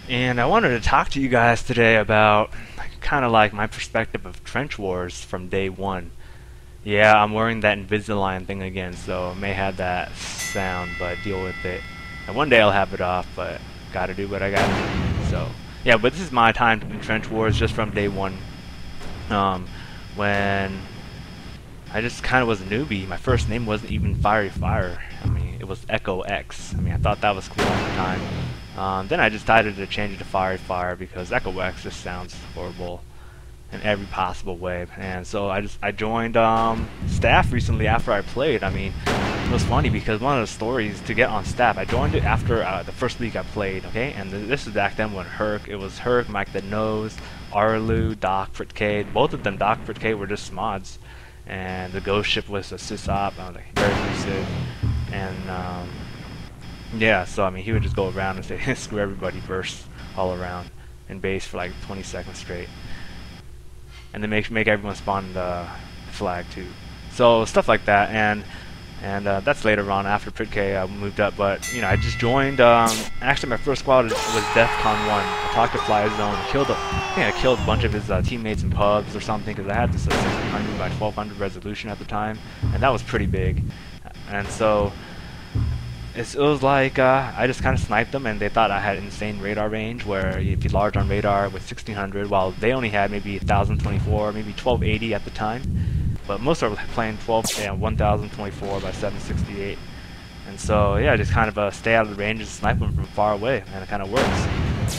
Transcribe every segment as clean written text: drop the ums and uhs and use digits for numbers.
And I wanted to talk to you guys today about kind of like my perspective of trench wars from day one. Yeah, I'm wearing that Invisalign thing again, so it may have that sound, but deal with it. And one day I'll have it off, but gotta do what I gotta do. So yeah, but this is my time in trench wars just from day one. When I just kind of was a newbie. My first name wasn't even Fiery Fire. I mean, it was Echo X. I mean, I thought that was cool at the time. Then I decided to change it to Fiery Fire because Echo X just sounds horrible in every possible way. And so I joined staff recently after I played. I mean, it was funny because one of the stories to get on staff, I joined it after the first week I played. Okay, and this is back then when it was Herc, Mike the Nose, Arlu, Doc, Fritcade. Both of them, Doc, Fritcade, were just mods. And the ghost ship was a sysop. I was like very elusive, and yeah, so I mean he would just go around and say screw everybody, burst all around in base for like 20 seconds straight, and then make everyone spawn the flag too. So stuff like that, and that's later on after PritK moved up. But you know, I just joined. Actually, my first squad was DEFCON 1. I talked to Fly Zone. I think I killed a bunch of his teammates in pubs or something because I had this 1600 by 1200 resolution at the time, and that was pretty big. And so it was like I just kind of sniped them, and they thought I had insane radar range. Where if you large on radar with 1600, while they only had maybe 1024, maybe 1280 at the time. But most are playing 1024 by 768, and so yeah, just kind of stay out of the range and snipe them from far away, and it kind of works.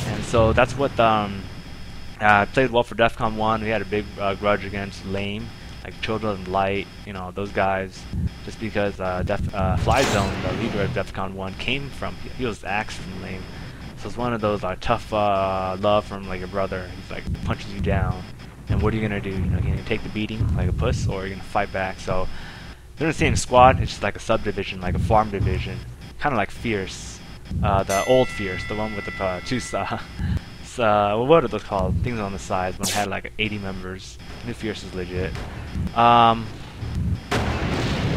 And so that's what I played well for DEFCON 1. We had a big grudge against Lame, like Children of Light, you know, those guys, just because Fly Zone, the leader of DEFCON 1, he was axed from Lame. So it's one of those tough love from like your brother. He's like punches you down. And what are you gonna do? You know, you're gonna take the beating like a puss, or you're gonna fight back. So they're in the same squad. It's just like a subdivision, like a farm division, kind of like Fierce, the old Fierce, the one with the two. What are those called? Things on the sides. When it had like 80 members. New Fierce is legit.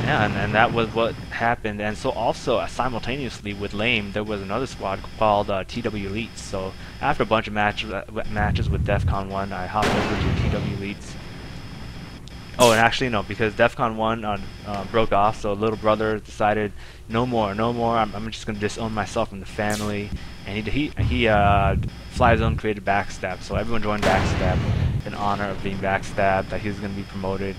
Yeah, and that was what happened. And so also simultaneously with Lame, there was another squad called TW Elites. So after a bunch of matches with DEFCON 1, I hopped over to TW Elites. Oh, and actually no, because DEFCON 1 broke off, so little brother decided no more. I'm just gonna disown myself from the family. And he Fly Zone created Backstab, so everyone joined Backstab in honor of being backstabbed, that he was gonna be promoted.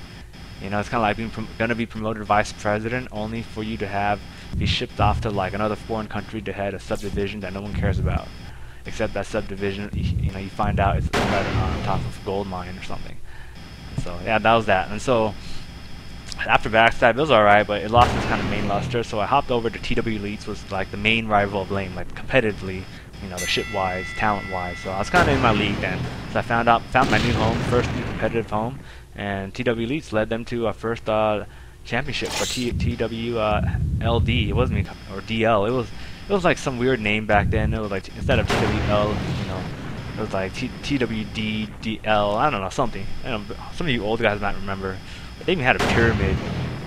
You know, it's kind of like being gonna be promoted to vice president, only for you to be shipped off to like another foreign country to head a subdivision that no one cares about, except that subdivision. You know, you find out it's right on top of a gold mine or something. And so yeah, that was that. And so after Backstab, it was alright, but it lost its kind of main luster. So I hopped over to TW Elites, was like the main rival of Lame, like competitively, you know, the ship-wise, talent-wise. So I was kind of in my league then. So I found my new home, first new competitive home. And TW Elites led them to a first championship for TWLD. It wasn't or DL. It was like some weird name back then. It was like instead of TWL, you know, it was like TWD DL. I don't know, something. I don't know, some of you old guys might remember. But they even had a pyramid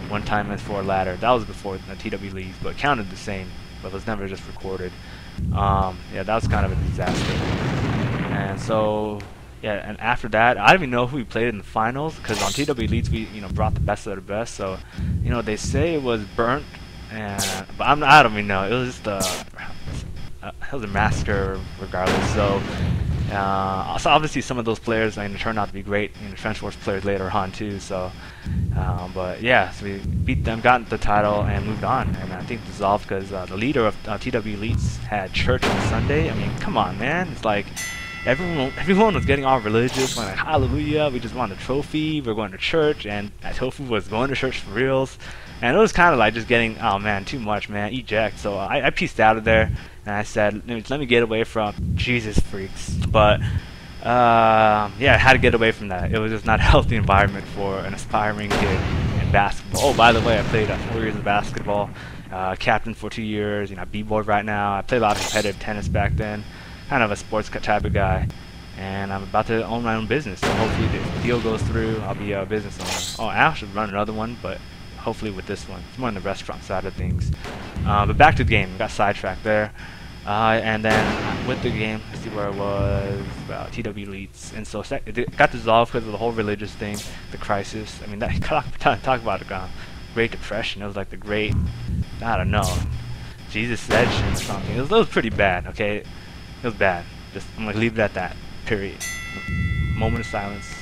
one time as for a ladder. That was before the TW Leagues, but it counted the same. But it was never just recorded. Yeah, that was kind of a disaster. And so. Yeah, and after that, I don't even know who we played in the finals, because on TW Elites we, you know, brought the best of the best. So, you know, they say it was burnt, but I don't even know. It was just it was a massacre regardless. So, so obviously some of those players turned out to be great, you know, Trench Wars players later on too. So, but yeah, so we beat them, got the title, and moved on. And I think dissolved because the leader of TW Elites had church on Sunday. I mean, come on, man, it's like. Everyone was getting all religious, like hallelujah, we just won a trophy, we're going to church, and Tofu was going to church for reals, and it was kind of like just getting, oh man, too much, man, eject. So I pieced out of there, and I said, let me get away from Jesus freaks. But yeah, I had to get away from that. It was just not a healthy environment for an aspiring kid in basketball. Oh, by the way, I played 4 years of basketball, captain for 2 years, you know, b-board right now. I played a lot of competitive tennis back then. Kind of a sports type of guy, and I'm about to own my own business, so hopefully the deal goes through. I'll be a business owner. Oh, I should run another one, but hopefully with this one. It's more on the restaurant side of things. But back to the game, got sidetracked there. And then with the game. Let's see where I was. About TW Elites, and so it got dissolved because of the whole religious thing, the crisis. I mean, that talk about the Great Depression. It was like the great, I don't know, Jesus Edge or something. It was pretty bad. Okay, it was bad. Just I'm gonna leave it at that. Period. Moment of silence.